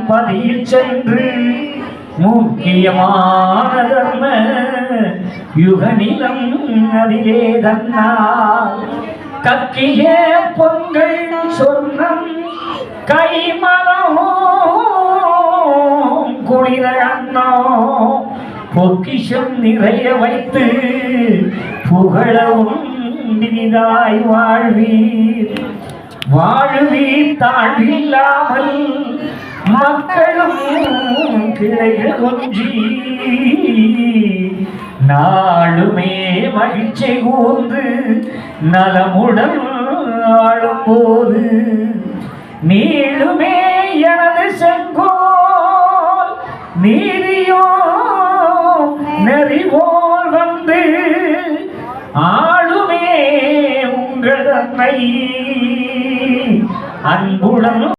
பதியில் சென்று முக்கியமான தர்ம யுகநிலம் அதிலே தன்னால் கக்கிய பொங்கல் சொர்ணம் கைமரம் குளிர அண்ணோ பொக்கிஷம் நிறைய வைத்து புகழவும் இனிதாய் வாழ்வீர் வாழுவீர் தாழ்வில்லாமல் மக்களும் கிளைகள் ஒன்றி நாளுமே மகிழ்ச்சி கூர்ந்து நலமுடன் ஆளும்போது நீளுமே எனது செங்கோல் நீதியோ நெறிவோல் வந்து ஆளுமே உங்கள் அன்னை அன்புடன்